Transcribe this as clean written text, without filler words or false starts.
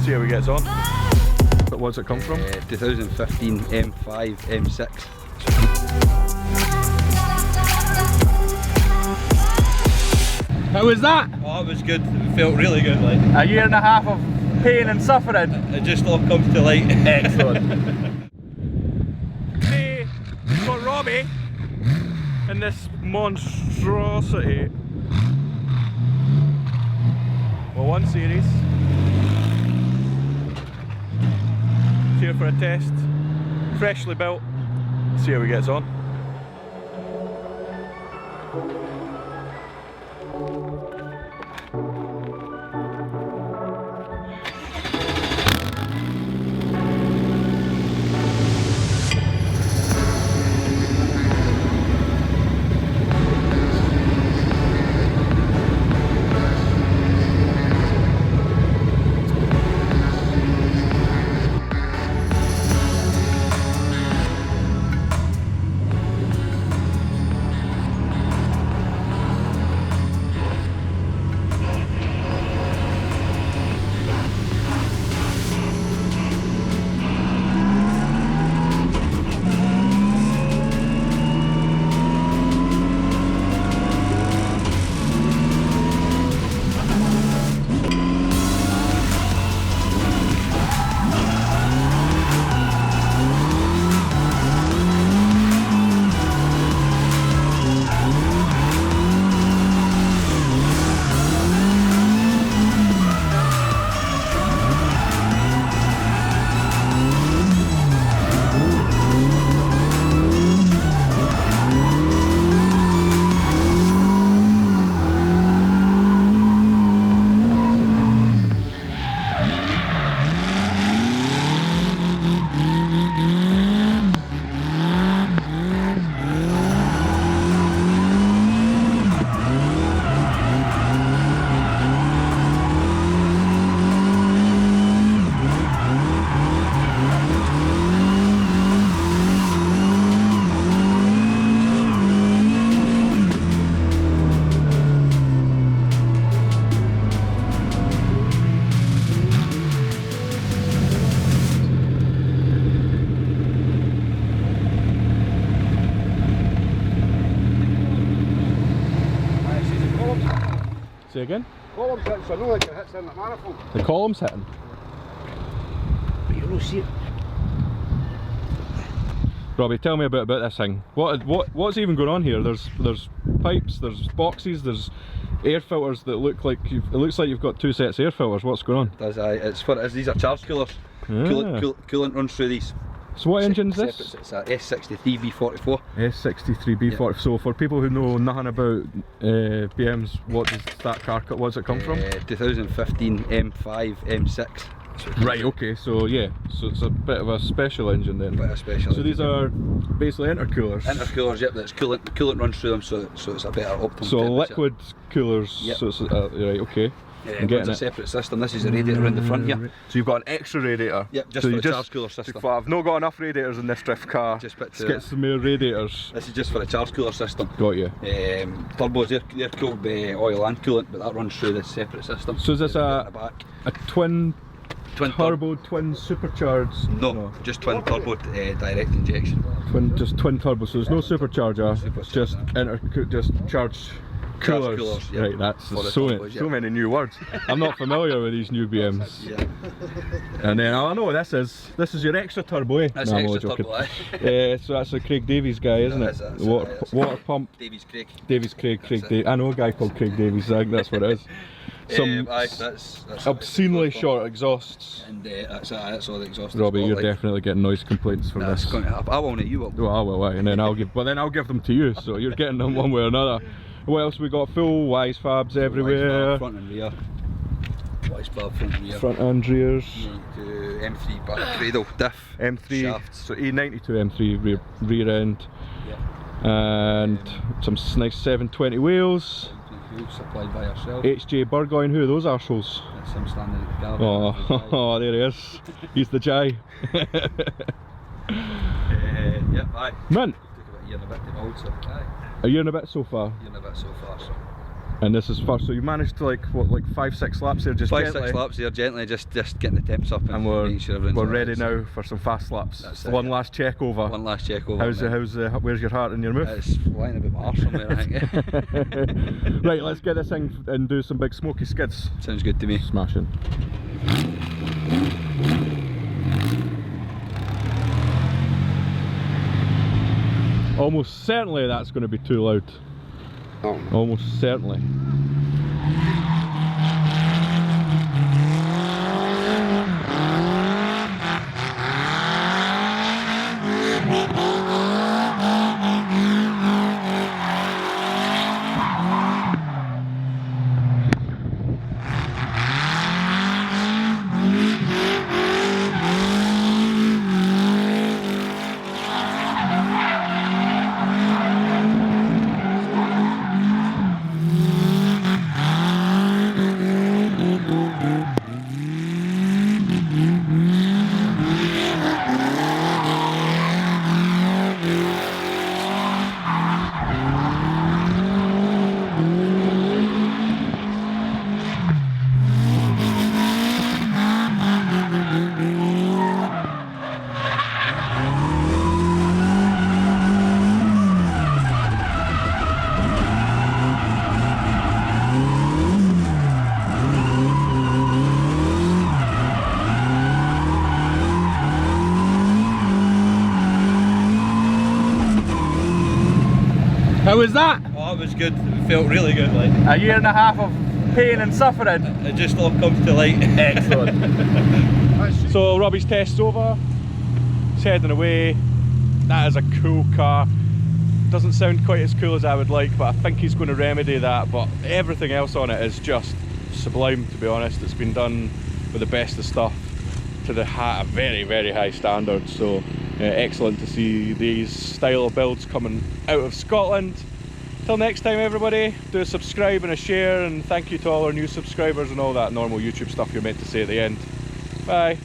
See how he gets on. What's it come from? 2015 M5 M6. How was that? Oh, it was good. It felt really good, like. A year and a half of pain and suffering. It just all comes to light. Excellent. Today, we've got Robbie in this monstrosity. Well, 1 Series. It's here for a test. Freshly built. See how he gets on. Say again? Columns hitting, so I know like it hits in the manifold. The column's hitting. But you don't see it. Robbie, tell me a bit about this thing. What's even going on here? There's pipes, there's boxes, there's air filters that look like it looks like you've got 2 sets of air filters. What's going on? Does these are charge coolers. Coolant runs through these. So what engine is this? It's a S63B44. S63B44. Yeah. So for people who know nothing about BMs, what does that car? What does it come from? 2015 M5 M6. Right. Okay. So yeah. So it's a bit of a special engine then. Bit of a special. So engine. these are basically intercoolers. Intercoolers. Yep. That's coolant runs through them, so it's a better optimum. So temperature. liquid coolers. Yep. So it's right. Okay. Yeah, it's a separate system. This is a radiator in the front here. So you've got an extra radiator. Yep, just so for the charge cooler system. I've not got enough radiators in this drift car. Just Let's get some more radiators. This is just for the charge cooler system. Got you. Turbos, they're cooled by oil and coolant, but that runs through this separate system. So is this a twin turbo, twin supercharged? No, just twin turbo direct injection. Just twin turbo. So there's no supercharger. Just charged coolers. Yeah. Right, that's so many new words. I'm not familiar with these new BMs. Yeah. And then I know what this is. This is your extra turbo, eh? That's No, extra joking. turbo, So that's a Craig Davies guy, isn't it? That's Water pump. Davies Craig. Craig Davies. I know a guy called Craig Davies. I think that's what it is. Some that's obscenely short exhausts. And that's all the exhaust. Robbie, you're definitely getting noise complaints from this. Going to happen. I won't. You will. Well, I will, and then I'll give them to you. So you're getting them one way or another. What else we got? Full wise fabs everywhere. Front and rear. Wise fab front and rear. Front and rears. M3 back cradle diff. M3. Shafts. So E92 M3 rear end. Yeah. And some nice 720 wheels. Supplied by ourselves. HJ Burgoyne, who are those arseholes? That's him standing at the car. Oh, there he is. He's the Jai. Yep, aye. Mint. Took about a year and a bit to mould, so aye. A year and a bit so far. A year and a bit so far, so. And this is first, so you managed to like, what, like 5-6 laps there, just 5-6 gently. laps there, gently, just getting the temps up And we're, making sure everything's we're alright. ready now for some fast laps. That's One it. last check over. One last check over. Where's your heart in your mouth? It's flying about my arse somewhere, I think. Right, let's get this thing and do some big smoky skids. Sounds good to me. Smashing. Almost certainly that's going to be too loud. Oh. Almost certainly. How was that? Oh, it was good. It felt really good, like. A year and a half of pain and suffering. It just all comes to light. Excellent. So Robbie's test's over. He's heading away. That is a cool car. Doesn't sound quite as cool as I would like, but I think he's going to remedy that. But everything else on it is just sublime, to be honest. It's been done with the best of stuff to the very, very high standards. So excellent to see these style of builds coming out of Scotland. Till next time, everybody, do a subscribe and a share, and thank you to all our new subscribers and all that normal YouTube stuff you're meant to say at the end. Bye.